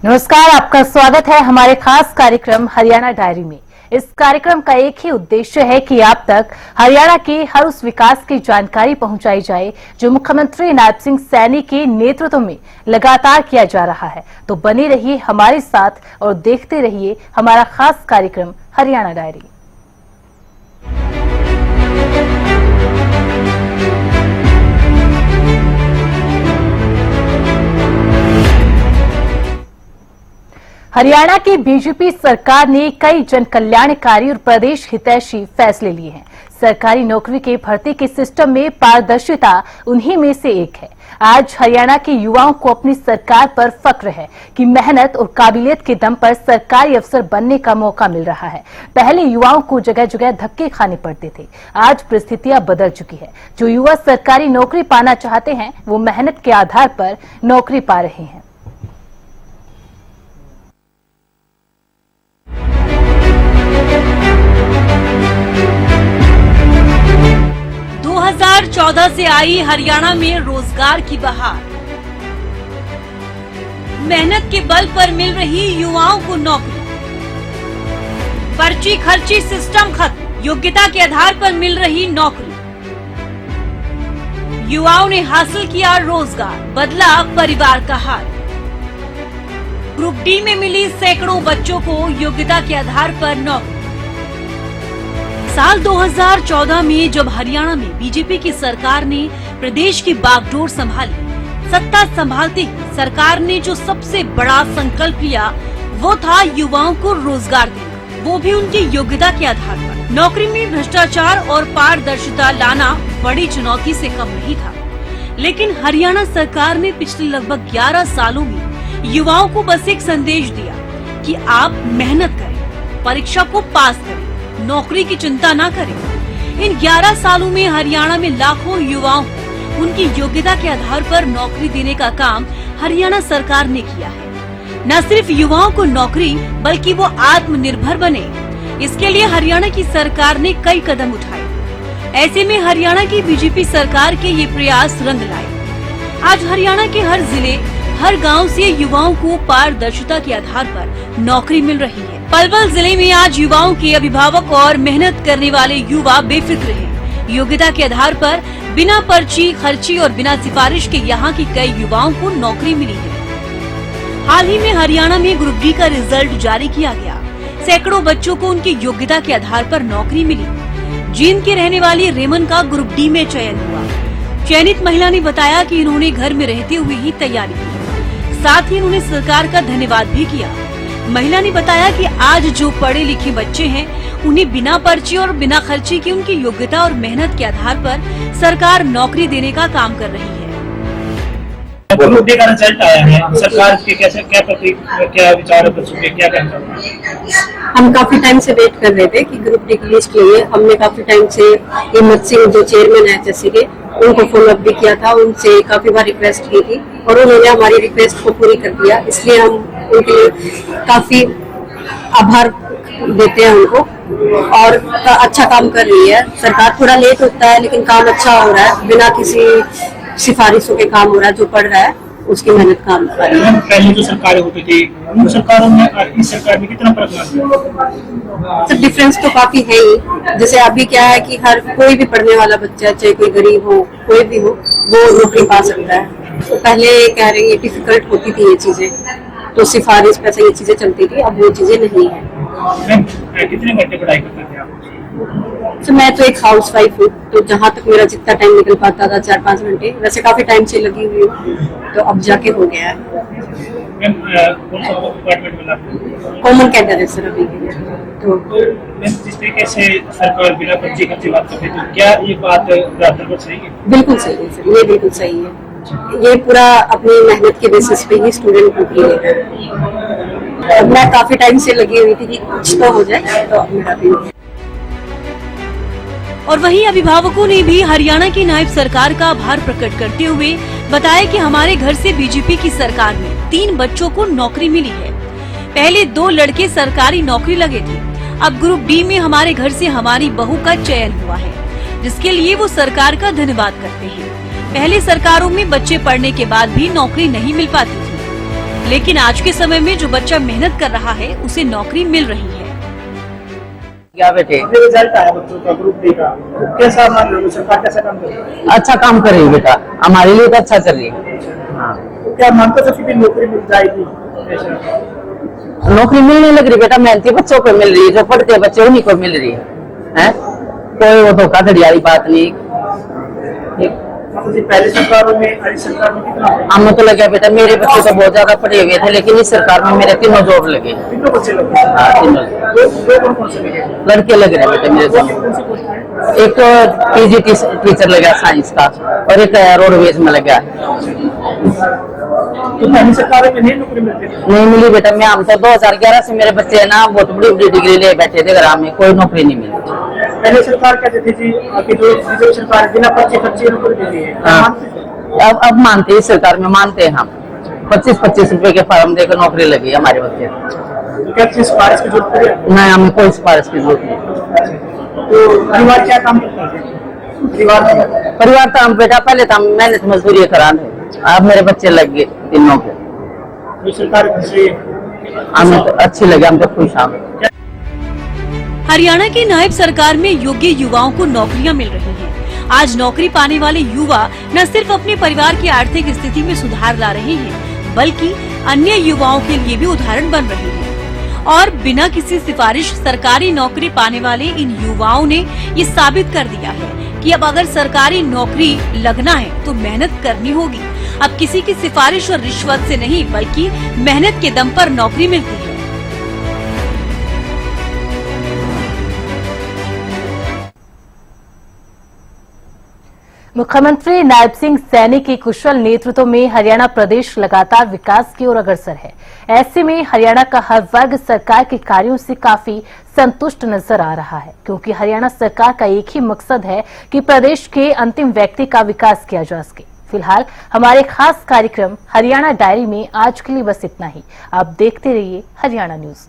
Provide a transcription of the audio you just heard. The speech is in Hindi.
नमस्कार, आपका स्वागत है हमारे खास कार्यक्रम हरियाणा डायरी में। इस कार्यक्रम का एक ही उद्देश्य है कि आप तक हरियाणा के हर उस विकास की जानकारी पहुंचाई जाए जो मुख्यमंत्री नायब सिंह सैनी के नेतृत्व में लगातार किया जा रहा है। तो बने रहिए हमारे साथ और देखते रहिए हमारा खास कार्यक्रम हरियाणा डायरी। हरियाणा की बीजेपी सरकार ने कई जन कल्याणकारी और प्रदेश हितैषी फैसले लिए हैं। सरकारी नौकरी के भर्ती के सिस्टम में पारदर्शिता उन्हीं में से एक है। आज हरियाणा के युवाओं को अपनी सरकार पर फक्र है कि मेहनत और काबिलियत के दम पर सरकारी अफसर बनने का मौका मिल रहा है। पहले युवाओं को जगह जगह धक्के खाने पड़ते थे, आज परिस्थितियां बदल चुकी है। जो युवा सरकारी नौकरी पाना चाहते हैं वो मेहनत के आधार पर नौकरी पा रहे हैं। 2014 से आई हरियाणा में रोजगार की बहार। मेहनत के बल पर मिल रही युवाओं को नौकरी। पर्ची खर्ची सिस्टम खत्म, योग्यता के आधार पर मिल रही नौकरी। युवाओं ने हासिल किया रोजगार, बदला परिवार का हाल। ग्रुप डी में मिली सैकड़ों बच्चों को योग्यता के आधार पर नौकरी। साल 2014 में जब हरियाणा में बीजेपी की सरकार ने प्रदेश की बागडोर संभाली, सत्ता संभालते ही सरकार ने जो सबसे बड़ा संकल्प लिया वो था युवाओं को रोजगार देना, वो भी उनकी योग्यता के आधार पर। नौकरी में भ्रष्टाचार और पारदर्शिता लाना बड़ी चुनौती से कम नहीं था, लेकिन हरियाणा सरकार ने पिछले लगभग 11 सालों में युवाओं को बस एक संदेश दिया कि आप मेहनत करें, परीक्षा को पास करें, नौकरी की चिंता न करें। इन 11 सालों में हरियाणा में लाखों युवाओं को उनकी योग्यता के आधार पर नौकरी देने का काम हरियाणा सरकार ने किया है। न सिर्फ युवाओं को नौकरी बल्कि वो आत्मनिर्भर बने, इसके लिए हरियाणा की सरकार ने कई कदम उठाए। ऐसे में हरियाणा की बीजेपी सरकार के ये प्रयास रंग लाए। आज हरियाणा के हर जिले, हर गांव से युवाओं को पारदर्शिता के आधार पर नौकरी मिल रही है। पलवल जिले में आज युवाओं के अभिभावक और मेहनत करने वाले युवा बेफिक्र हैं। योग्यता के आधार पर बिना पर्ची खर्ची और बिना सिफारिश के यहाँ की कई युवाओं को नौकरी मिली है। हाल ही में हरियाणा में ग्रुप डी का रिजल्ट जारी किया गया। सैकड़ों बच्चों को उनकी योग्यता के आधार पर नौकरी मिली। जींद के रहने वाली रेमन का ग्रुप डी में चयन हुआ। चयनित महिला ने बताया कि इन्होंने घर में रहते हुए ही तैयारी की, साथ ही उन्होंने सरकार का धन्यवाद भी किया। महिला ने बताया कि आज जो पढ़े लिखे बच्चे हैं उन्हें बिना पर्ची और बिना खर्ची की उनकी योग्यता और मेहनत के आधार पर सरकार नौकरी देने का काम कर रही है। ग्रुप डी का रिजल्ट आया है, सरकार के क्या विचार है, क्या कहना है? हम काफी टाइम से वेट कर रहे थे कि ग्रुप डी की लिस्ट के लिए। हमने काफी टाइम से हिम्मत सिंह जो चेयरमैन है एचएससी के, उनको फॉलो अप भी किया था, उनसे काफी बार रिक्वेस्ट की थी और उन्होंने हमारी रिक्वेस्ट को पूरी कर दिया। इसलिए हम उनके लिए काफी आभार देते हैं उनको, और अच्छा काम कर रही है सरकार। थोड़ा लेट होता है लेकिन काम अच्छा हो रहा है, बिना किसी सिफारिशों के काम हो रहा है। जो पढ़ रहा है उसकी मेहनत काम कर रही है। पहले जो सरकारें होती थी उन सरकारों में इस सरकार में कितना फर्क है? तो डिफरेंस तो काफी है ही। जैसे अभी क्या है कि हर कोई भी पढ़ने वाला बच्चा, चाहे कोई गरीब हो कोई भी हो, वो नौकरी पा सकता है। तो पहले कह रही है डिफिकल्ट होती थी ये चीजें, तो सिफारिश पे ये चीजें चलती थी, अब वो चीजें नहीं है। कितने घंटे पढ़ाई करते थे आप? तो मैं तो एक हाउस वाइफ हूँ, तो जहाँ तक मेरा जितना टाइम निकल पाता था 4-5 घंटे, वैसे काफी टाइम से लगी हुई हूँ, तो अब जाके हो गया है। कॉमन कैडर है सर अभी के लिए। तो जिस तरीके से सरकार बिना पर्ची खर्ची बात करती है, क्या ये बात बिल्कुल सही है? बिल्कुल सही है सर, ये बिल्कुल सही है। ये पूरा अपनी मेहनत के बेसिस पे ही स्टूडेंट नौकरी ले रहा है। मैं काफी टाइम से लगी हुई थी कि कुछ तो हो जाए, तो मेरा भी। और वहीं अभिभावकों ने भी हरियाणा की नायब सरकार का आभार प्रकट करते हुए बताया कि हमारे घर से बीजेपी की सरकार में 3 बच्चों को नौकरी मिली है। पहले 2 लड़के सरकारी नौकरी लगे थे, अब ग्रुप डी में हमारे घर से हमारी बहू का चयन हुआ है, जिसके लिए वो सरकार का धन्यवाद करते हैं। पहले सरकारों में बच्चे पढ़ने के बाद भी नौकरी नहीं मिल पाती थी। लेकिन आज के समय में जो बच्चा मेहनत कर रहा है उसे नौकरी मिल रही है। क्या बेटे, ये रिजल्ट आया बच्चों का ग्रुप डी का, कैसा मान रहे हो, सरकार कैसा काम कर रही है? अच्छा काम कर रही है बेटा, हमारे लिए तो अच्छा कर रही है। हाँ, तो क्या मानते हो कि नौकरी मिल जाएगी? नौकरी मिलने लग रही बेटा, मेहनती बच्चों को मिल रही है, जो पढ़ते बच्चे उन्हीं को मिल रही है? कोई वो धोखाधड़ी वाली बात नहीं। पहले सरकारों में, अभी सरकार में कितना? हमें तो लगा बेटा, मेरे बच्चे तो बहुत ज्यादा पढ़े हुए थे, लेकिन इस सरकार में मेरे तीनों जॉब लगे। कितने बच्चे लगे? हाँ, तीनों दो कौन से लगे? लड़के लग रहे बेटे मेरे दोनों। कौन से पोस्ट में? एक तो पीजी टीचर लगा साइंस का, और एक रोडवेज में लगा। तो पहली सरकार में नहीं नौकरी मिलती थी? नहीं मिली बेटा, मैं हम तो 2011 से मेरे बच्चे है ना बहुत बड़ी बड़ी डिग्री ले बैठे थे, घर में कोई नौकरी नहीं मिली। पहले सरकार कहती थी जी कि जो बीजेपी सरकार बिना पर्ची नौकरी देती है, हाँ। अब मानते हैं, सरकार में मानते हैं हम। 25-25 रुपए के फॉर्म देकर नौकरी लगी हमारे बच्चे। तो क्या किसी सिफारिश की जरूरत पड़ी? नहीं, हमें कोई सिफारिश की जरूरत नहीं। तो परिवार क्या काम करता है? परिवार तो हम बेटा पहले तो हम मेहनत मजदूरी करा थे, अब मेरे बच्चे लग गए तीनों के। तो सरकार से हमें तो अच्छी लगी, हम तो खुश हैं। हरियाणा की नायब सरकार में योग्य युवाओं को नौकरियां मिल रही हैं। आज नौकरी पाने वाले युवा न सिर्फ अपने परिवार की आर्थिक स्थिति में सुधार ला रहे हैं, बल्कि अन्य युवाओं के लिए भी उदाहरण बन रहे हैं। और बिना किसी सिफारिश सरकारी नौकरी पाने वाले इन युवाओं ने ये साबित कर दिया है कि अब अगर सरकारी नौकरी लगना है तो मेहनत करनी होगी। अब किसी की सिफारिश और रिश्वत से नहीं, बल्कि मेहनत के दम पर नौकरी मिलती है। मुख्यमंत्री नायब सिंह सैनी के कुशल नेतृत्व में हरियाणा प्रदेश लगातार विकास की ओर अग्रसर है। ऐसे में हरियाणा का हर वर्ग सरकार के कार्यों से काफी संतुष्ट नजर आ रहा है, क्योंकि हरियाणा सरकार का एक ही मकसद है कि प्रदेश के अंतिम व्यक्ति का विकास किया जा सके। फिलहाल हमारे खास कार्यक्रम हरियाणा डायरी में आज के लिए बस इतना ही। आप देखते रहिए हरियाणा न्यूज।